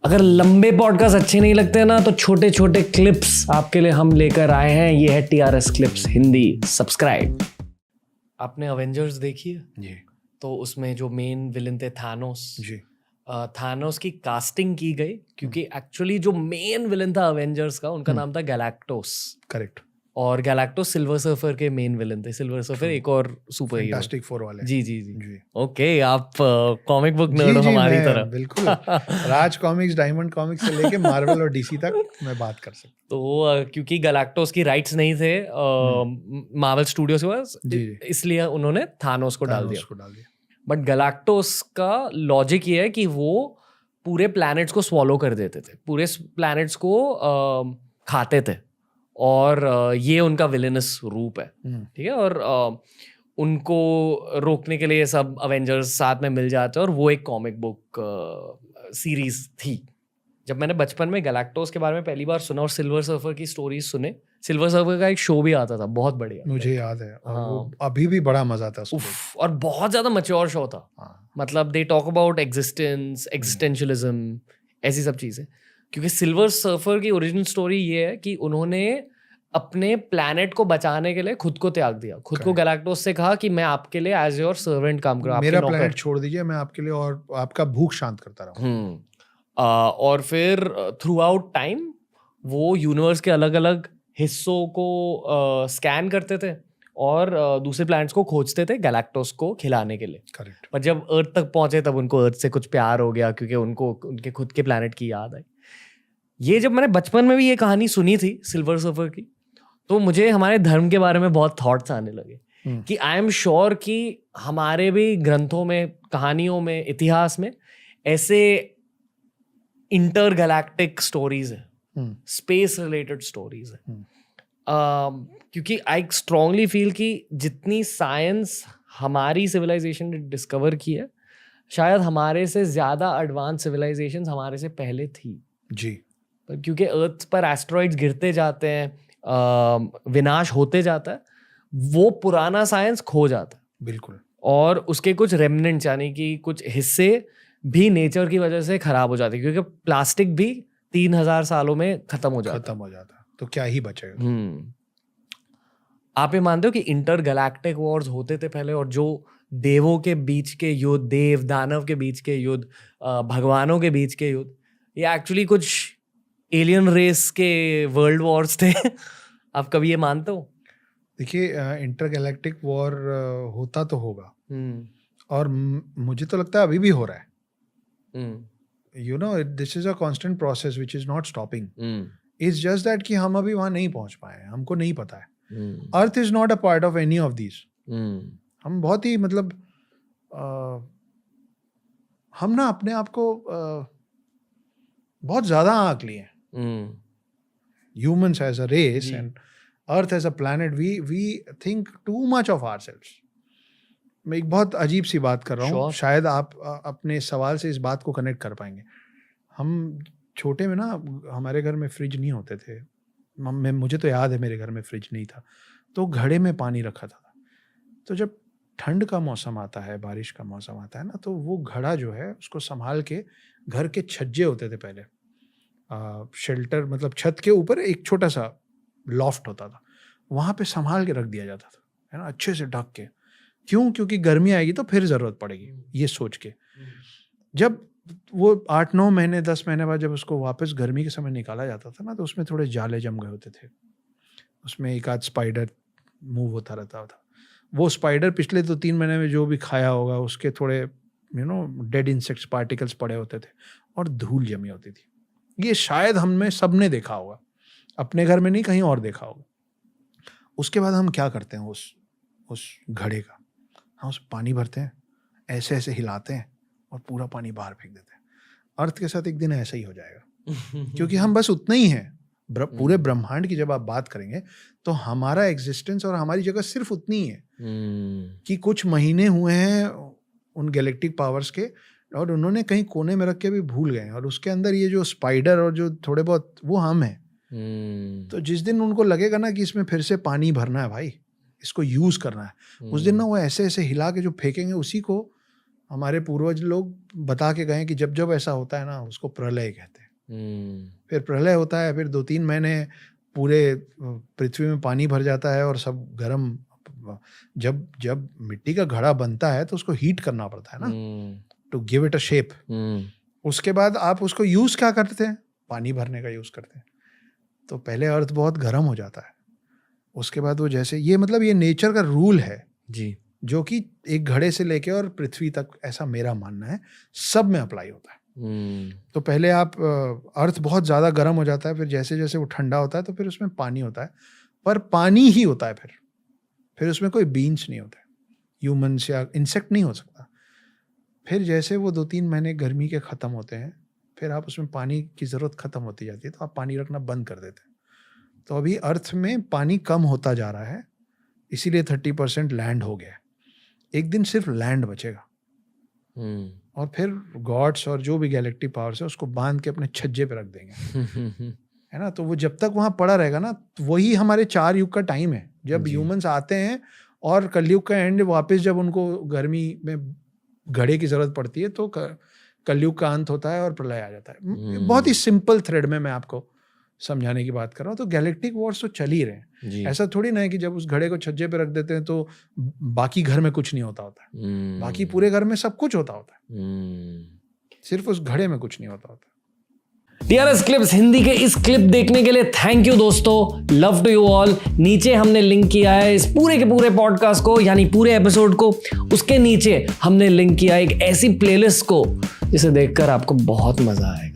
अगर लंबे पॉडकास्ट अच्छे नहीं लगते ना तो छोटे छोटे क्लिप्स आपके लिए हम लेकर आए हैं। ये है TRS क्लिप्स हिंदी। सब्सक्राइब। आपने अवेंजर्स देखी है? जी तो उसमें जो मेन विलन थे थानोस जी थानोस की कास्टिंग की गई क्योंकि एक्चुअली जो मेन विलन था अवेंजर्स का उनका नाम था गैलेक्टोस। करेक्ट। और गैलेक्टोस सिल्वर सर्फर के मेन विलन थे। सिल्वर सर्फर एक और सुपर हीरो। फैंटास्टिक फोर वाले। जी जी जी जी ओके, आप कॉमिक बुक जी नर्ड हो जी हमारी मैं तरह। बिल्कुल राज कॉमिक्स, डायमंड कॉमिक्स से लेके मार्वल और डीसी तक मैं बात कर सकता तो क्योंकि गैलेक्टोस की राइट्स नहीं थे मार्वल स्टूडियोज के पास, जी जी इसलिए उन्होंने थानोस को हूँ। डाल दिया। थानोस को डाल दिया। बट गैलेक्टोस का लॉजिक ये है कि वो पूरे प्लैनेट्स को स्वॉलो कर देते थे, पूरे प्लैनेट्स को खाते थे, और ये उनका विलेनस रूप है। ठीक है। और उनको रोकने के लिए सब अवेंजर्स साथ में मिल जाते हैं, और वो एक कॉमिक बुक सीरीज थी। जब मैंने बचपन में गैलेक्टोस के बारे में पहली बार सुना और सिल्वर सर्फर की स्टोरीज सुने, सिल्वर सर्फर का एक शो भी आता था, बहुत बढ़िया। मुझे याद है, और वो हाँ। अभी भी बड़ा मजा आता है उसको। उफ, और बहुत ज्यादा मैच्योर शो था। हाँ। मतलब they talk about existence, existentialism, ऐसी सब चीजें। क्योंकि सिल्वर सर्फर की ओरिजिनल स्टोरी ये है कि उन्होंने अपने प्लैनेट को बचाने के लिए खुद को त्याग दिया, खुद को गैलेक्टोस से कहा कि मैं आपके लिए एज योर सर्वेंट काम करूं, आपके मेरा नौकर। प्लेनेट छोड़ दीजिए, मैं आपके लिए और आपका भूख शांत करता रहूं। और फिर थ्रू आउट टाइम वो यूनिवर्स के अलग अलग हिस्सों को स्कैन करते थे और दूसरे प्लैनेट्स को खोजते थे गैलेक्टोस को खिलाने के लिए। करेक्ट। पर जब अर्थ तक पहुंचे तब उनको अर्थ से कुछ प्यार हो गया, क्योंकि उनको उनके खुद के प्लैनेट की याद आई। ये जब मैंने बचपन में भी ये कहानी सुनी थी सिल्वर सर्फर की, तो मुझे हमारे धर्म के बारे में बहुत थॉट्स आने लगे कि आई एम श्योर कि हमारे भी ग्रंथों में, कहानियों में, इतिहास में ऐसे इंटरगैलेक्टिक स्टोरीज है, स्पेस रिलेटेड स्टोरीज है। क्योंकि आई स्ट्रांगली फील कि जितनी साइंस हमारी सिविलाइजेशन ने डिस्कवर की है, शायद हमारे से ज्यादा एडवांस सिविलाइजेशंस हमारे से पहले थी। जी। पर क्योंकि अर्थ पर एस्ट्रॉइड्स गिरते जाते हैं, विनाश होते जाता है, वो पुराना साइंस खो जाता है। बिल्कुल। और उसके कुछ रेमनेंट्स, यानी कि कुछ हिस्से भी नेचर की वजह से खराब हो जाते हैं, क्योंकि प्लास्टिक भी 3000 सालों में खत्म हो जाता है, तो क्या ही बचेगा। आप ये मानते हो कि इंटरगैलेक्टिक वॉर्स होते थे पहले, और जो देवों के बीच के युद्ध, देव दानव के बीच के युद्ध, भगवानों के बीच के युद्ध, ये एक्चुअली कुछ एलियन रेस के वर्ल्ड वॉर्स थे? आप कभी ये मानते हो? देखिए, इंटरगैलेक्टिक वॉर होता तो होगा, और मुझे तो लगता है अभी भी हो रहा है। You know, this is a constant process which is not stopping. It's just that कि हम अभी वहां नहीं पहुंच पाए हैं, हमको नहीं पता है। Earth is not a part of any of these. हम बहुत ही मतलब हम ना अपने आप को बहुत ज्यादा आंक लिए हैं। Humans as a race and earth as a planet, we think too much of ourselves. मैं एक बहुत अजीब सी बात कर रहा हूँ, शायद आप अपने सवाल से इस बात को कनेक्ट कर पाएंगे। हम छोटे में ना, हमारे घर में फ्रिज नहीं होते थे। मुझे तो याद है मेरे घर में फ्रिज नहीं था, तो घड़े में पानी रखा था। तो जब ठंड का मौसम आता है, बारिश का मौसम आता है ना, तो वो घड़ा जो है उसको संभाल के, घर के छज्जे होते थे पहले, शेल्टर मतलब छत के ऊपर एक छोटा सा लॉफ्ट होता था, वहाँ पे संभाल के रख दिया जाता था, है ना, अच्छे से ढक के। क्यों? क्योंकि गर्मी आएगी तो फिर ज़रूरत पड़ेगी, ये सोच के। जब वो 8-9 महीने 10 महीने बाद जब उसको वापस गर्मी के समय निकाला जाता था ना, तो उसमें थोड़े जाले जम गए होते थे, उसमें एक आध स्पाइडर मूव होता रहता था। वो स्पाइडर पिछले 2-3 महीने में जो भी खाया होगा, उसके थोड़े डेड इंसेक्ट्स पार्टिकल्स पड़े होते थे, और धूल जमी होती थी। ये शायद हमने सबने देखा होगा, अपने घर में नहीं, कहीं और देखा होगा। उसके बाद हम क्या करते हैं, उस घड़े का हम उस पानी भरते हैं, ऐसे ऐसे हिलाते हैं और पूरा पानी बाहर फेंक देते हैं। अर्थ के साथ एक दिन ऐसा ही हो जाएगा, क्योंकि हम बस उतना ही हैं। पूरे ब्रह्मांड की जब आप बात करेंगे तो हमारा एग्जिस्टेंस और हमारी जगह सिर्फ उतनी ही है कि कुछ महीने हुए हैं उन गैलेक्टिक पावर्स के, और उन्होंने कहीं कोने में रख के भी भूल गए, और उसके अंदर ये जो स्पाइडर और जो थोड़े बहुत, वो हम हैं। तो जिस दिन उनको लगेगा ना कि इसमें फिर से पानी भरना है भाई, इसको यूज करना है, उस दिन ना वो ऐसे ऐसे हिला के जो फेंकेंगे, उसी को हमारे पूर्वज लोग बता के गए कि जब जब ऐसा होता है ना उसको प्रलय कहते हैं। फिर प्रलय होता है, फिर 2-3 महीने पूरे पृथ्वी में पानी भर जाता है और सब गर्म, जब जब मिट्टी का घड़ा बनता है तो उसको हीट करना पड़ता है ना, to give it a shape. उसके बाद आप उसको यूज क्या करते हैं? पानी भरने का यूज करते हैं। तो पहले अर्थ बहुत गर्म हो जाता है, उसके बाद वो जैसे ये मतलब ये नेचर का रूल है जी, जो कि एक घड़े से लेके और पृथ्वी तक, ऐसा मेरा मानना है, सब में अप्लाई होता है। तो पहले आप अर्थ बहुत ज़्यादा गर्म हो जाता है, फिर जैसे जैसे वो ठंडा होता है तो फिर उसमें पानी होता है, पर पानी ही होता है, फिर उसमें कोई बीन्स नहीं होते, ह्यूमन्स या इंसेक्ट नहीं हो सकता। फिर जैसे वो 2-3 महीने गर्मी के ख़त्म होते हैं, फिर आप उसमें पानी की ज़रूरत ख़त्म होती जाती है, तो आप पानी रखना बंद कर देते हैं। तो अभी अर्थ में पानी कम होता जा रहा है, इसीलिए 30% लैंड हो गया है। एक दिन सिर्फ लैंड बचेगा और फिर गॉड्स और जो भी गैलेक्टिक पावर्स है उसको बांध के अपने छज्जे पे रख देंगे है ना। तो वो जब तक वहाँ पड़ा रहेगा ना, वही हमारे 4 युग का टाइम है, जब ह्यूमंस आते हैं और कलयुग का एंड, वापस जब उनको गर्मी में घड़े की जरूरत पड़ती है तो कलयुग का अंत होता है और प्रलय आ जाता है। बहुत ही सिंपल थ्रेड में मैं आपको समझाने की बात कर रहा हूँ। तो गैलेक्टिक वॉर्स तो चल ही रहे हैं, ऐसा थोड़ी ना है कि जब उस घड़े को छज्जे पे रख देते हैं तो बाकी घर में कुछ नहीं होता होता, बाकी पूरे घर में सब कुछ होता है, सिर्फ उस घड़े में कुछ नहीं होता। TRS क्लिप्स हिंदी के इस क्लिप देखने के लिए थैंक यू दोस्तों, लव टू यू ऑल। नीचे हमने लिंक किया है इस पूरे के पूरे पॉडकास्ट को, यानी पूरे एपिसोड को, उसके नीचे हमने लिंक किया एक ऐसी प्लेलिस्ट को जिसे देखकर आपको बहुत मजा आएगा।